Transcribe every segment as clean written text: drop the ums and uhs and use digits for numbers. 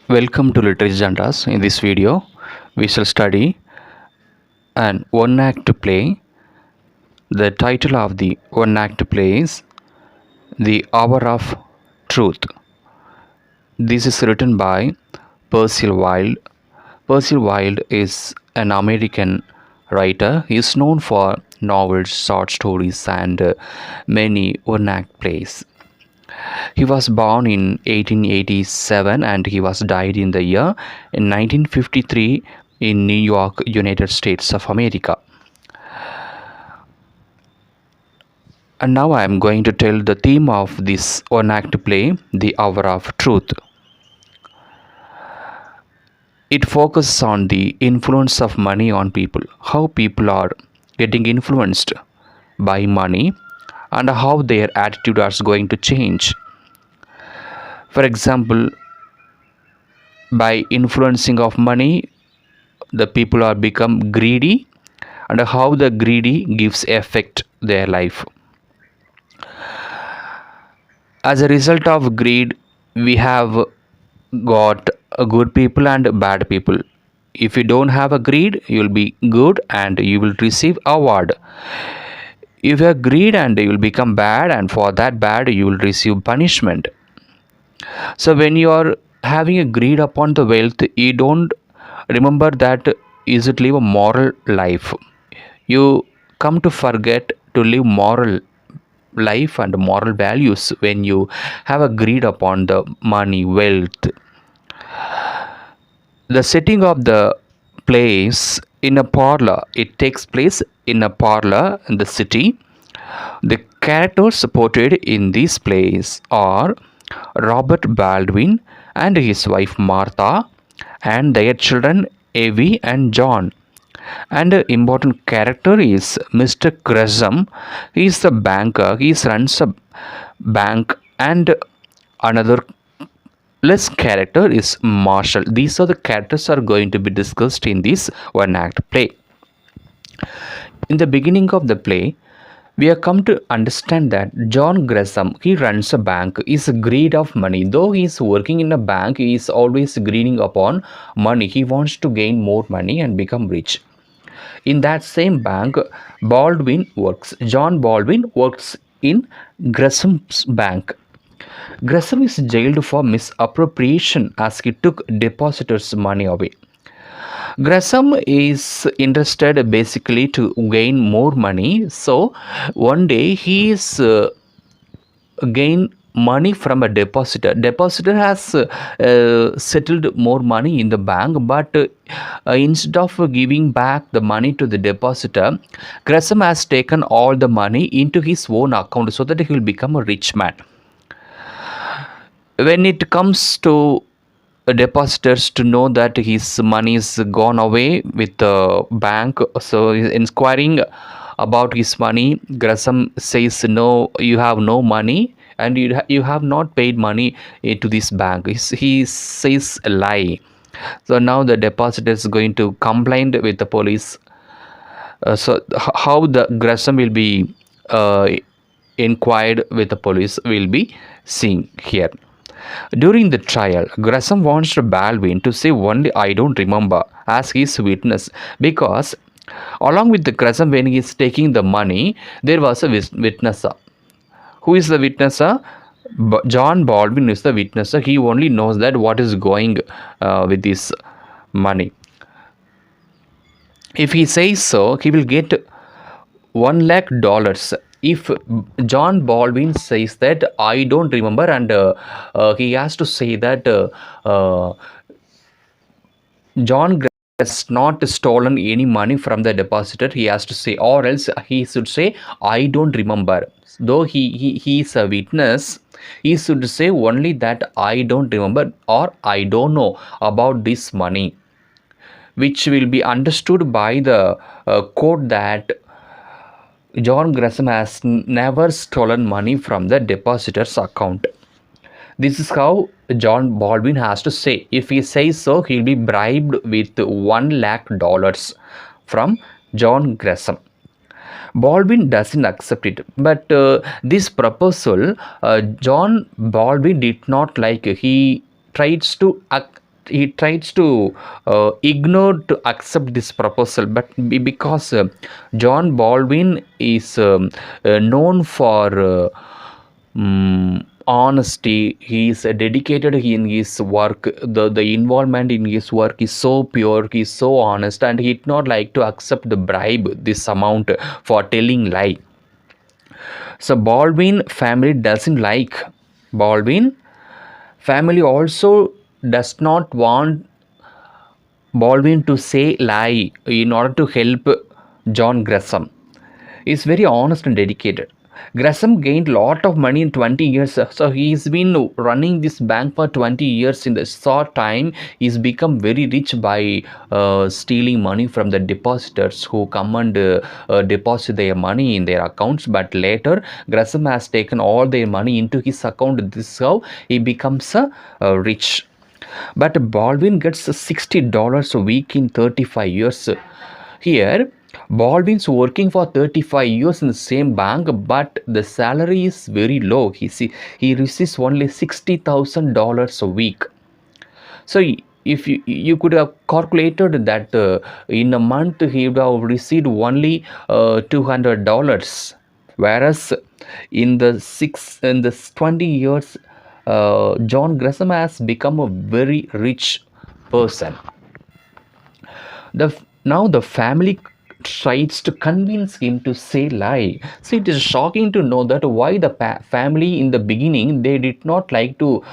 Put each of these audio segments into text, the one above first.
Welcome to Literature Jandas. In this video, we shall study an one act play. The title of the one act play is The Hour of Truth. This is written by Percival Wilde. Percival Wilde is an American writer. He is known for novels, short stories, and many one act plays. He was born in 1887 and he was died in the year in 1953 in New York, United States of America. And now I am going to tell the theme of this one act play, The Hour of Truth. It focuses on the influence of money on people, how people are getting influenced by money and how their attitude is going to change. For example, by influencing of money, the people are become greedy and how the greedy gives affect their life. As a result of greed, we have got good people and bad people. If you don't have a greed, you will be good and you will receive award. If you have greed and you will become bad, and for that bad you will receive punishment. So when you are having a greed upon the wealth, you don't remember that you should live a moral life. You come to forget to live moral life and moral values when you have a greed upon the money, wealth. The setting of the place in a parlor, it takes place in a parlor in the city. The characters portrayed in this place are Robert Baldwin and his wife Martha and their children Evie and John. And an important character is Mr. Gresham. He is the banker. He runs a bank. And another less character is Marshall. These are the characters are going to be discussed in this one act play. In the beginning of the play, we have come to understand that John Gresham, he runs a bank, is greed of money. Though he is working in a bank, he is always greeding upon money. He wants to gain more money and become rich. In that same bank, John Baldwin works in Gresham's bank. Gresham is jailed for misappropriation as he took depositors' money away. Gresham is interested basically to gain more money. So one day he is gain money from a depositor. Depositor has settled more money in the bank, but instead of giving back the money to the depositor, Gresham has taken all the money into his own account so that he will become a rich man. When it comes to depositors to know that his money is gone away with the bank, so he's inquiring about his money. Gresham says, no, you have no money and you have not paid money to this bank. He says a lie. So now the depositor is going to complain with the police. So how the Gresham will be inquired with the police will be seen here. During the trial, Gresham wants Baldwin to say only "I don't remember" as his witness, because along with the Gresham, when he is taking the money, there was a witness. Who is the witness? John Baldwin is the witness. He only knows that what is going with this money. If he says so, he will get $1 lakh. If John Baldwin says that I don't remember, and he has to say that John has not stolen any money from the depositor, he has to say, or else he should say I don't remember. Though he is a witness, he should say only that I don't remember or I don't know about this money, which will be understood by the court that John Gresham has never stolen money from the depositor's account. This is how John Baldwin has to say. If he says so, he'll be bribed with $1 lakh from John Gresham. Baldwin doesn't accept it, but this proposal John Baldwin did not like. He tries to he tries to ignore to accept this proposal, but because John Baldwin is known for honesty. He is dedicated in his work. The involvement in his work is so pure, he is so honest, and he did not like to accept the bribe, this amount, for telling lie. So Baldwin family doesn't like Baldwin family also does not want Baldwin to say lie in order to help John Gresham. He's very honest and dedicated. Gresham gained a lot of money in 20 years. So he's been running this bank for 20 years. In the short time, he's become very rich by stealing money from the depositors who come and deposit their money in their accounts. But later, Gresham has taken all their money into his account. This is how he becomes rich. But Baldwin gets $60 a week in 35 years. Here, Baldwin's working for 35 years in the same bank, but the salary is very low. He receives only $60,000 a week. So if you could have calculated that in a month he would have received only $200, whereas in the 20 years, John Gresham has become a very rich person. Now the family tries to convince him to say lie. So it is shocking to know that why the family in the beginning they did not like to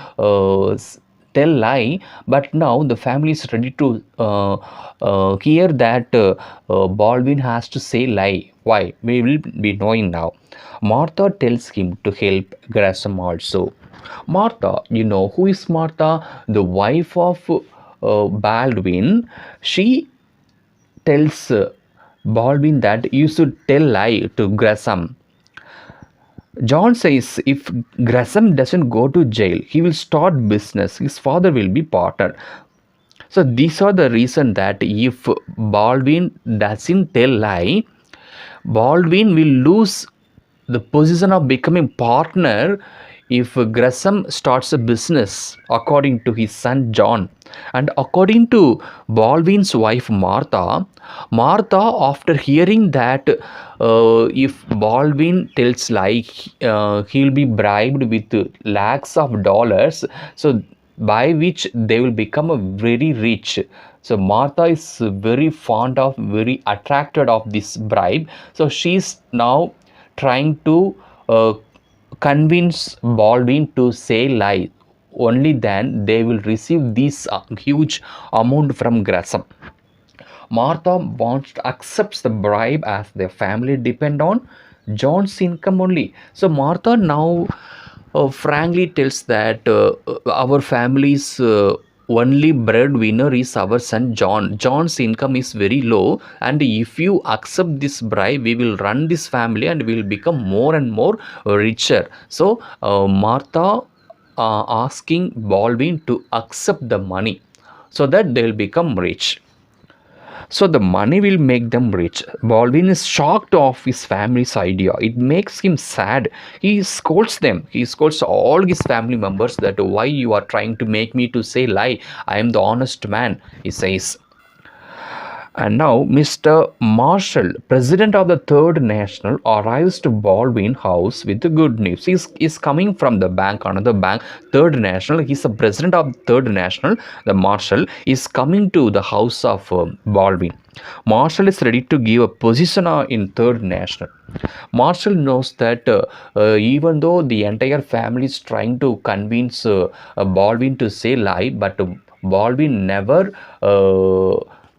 tell lie, but now the family is ready to hear that Baldwin has to say lie. Why? We will be knowing now. Martha tells him to help Gresham also. Martha, you know who is Martha? The wife of Baldwin. She tells Baldwin that you should tell lie to Gresham. John says if Gresham doesn't go to jail, he will start business. His father will be partner. So these are the reason that if Baldwin doesn't tell lie, Baldwin will lose the position of becoming partner if Gresham starts a business, according to his son John. And according to Baldwin's wife Martha, after hearing that if Baldwin tells lie, he'll be bribed with lakhs of dollars, so by which they will become a very rich. So Martha is very fond of, very attracted of this bribe. So she's now trying to convince Baldwin to say lie. Only then they will receive this huge amount from Gresham. Martha accepts the bribe as their family depend on John's income only. So Martha now frankly tells that our family's only breadwinner is our son John. John's income is very low, and if you accept this bribe, we will run this family and we will become more and more richer. So Martha asking Baldwin to accept the money so that they will become rich. So the money will make them rich. Baldwin is shocked of his family's idea. It makes him sad. He scolds them. He scolds all his family members that why you are trying to make me to say lie. I am the honest man, he says. And now Mr. Marshall, president of the Third National, arrives to Baldwin house with the good news. He's coming from the bank, another bank, Third National. He's the president of Third National. The Marshall is coming to the house of Baldwin. Marshall is ready to give a position in Third National. Marshall knows that even though the entire family is trying to convince Baldwin to say lie, but Baldwin never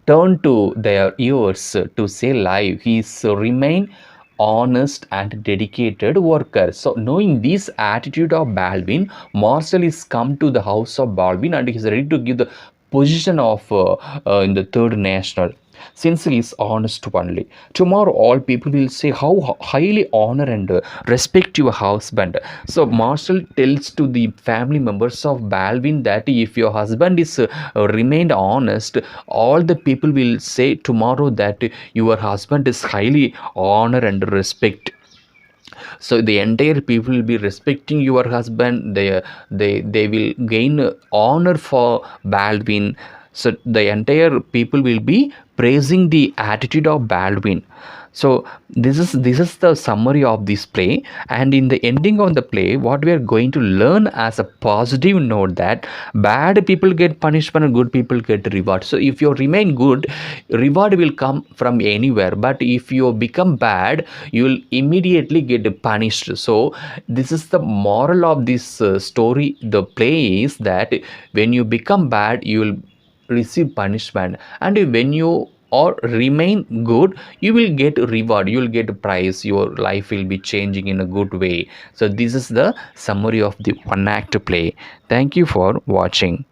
turn to their ears to say lie. He is remain honest and dedicated worker. So knowing this attitude of Baldwin, Marshall is come to the house of Baldwin and he is ready to give the position of in the Third National, since he is honest only. Tomorrow all people will say how highly honor and respect your husband. So Marshall tells to the family members of Baldwin that if your husband is remained honest, all the people will say tomorrow that your husband is highly honor and respect. So the entire people will be respecting your husband. They will gain honor for Baldwin. So the entire people will be praising the attitude of Baldwin. So this is the summary of this play, and in the ending of the play, what we are going to learn as a positive note, that bad people get punishment and good people get reward. So if you remain good, reward will come from anywhere, but if you become bad, you will immediately get punished. So this is the moral of this story. The play is that when you become bad, you will receive punishment, and when you or remain good, you will get reward, you will get prize, your life will be changing in a good way. So this is the summary of the one act play. Thank you for watching.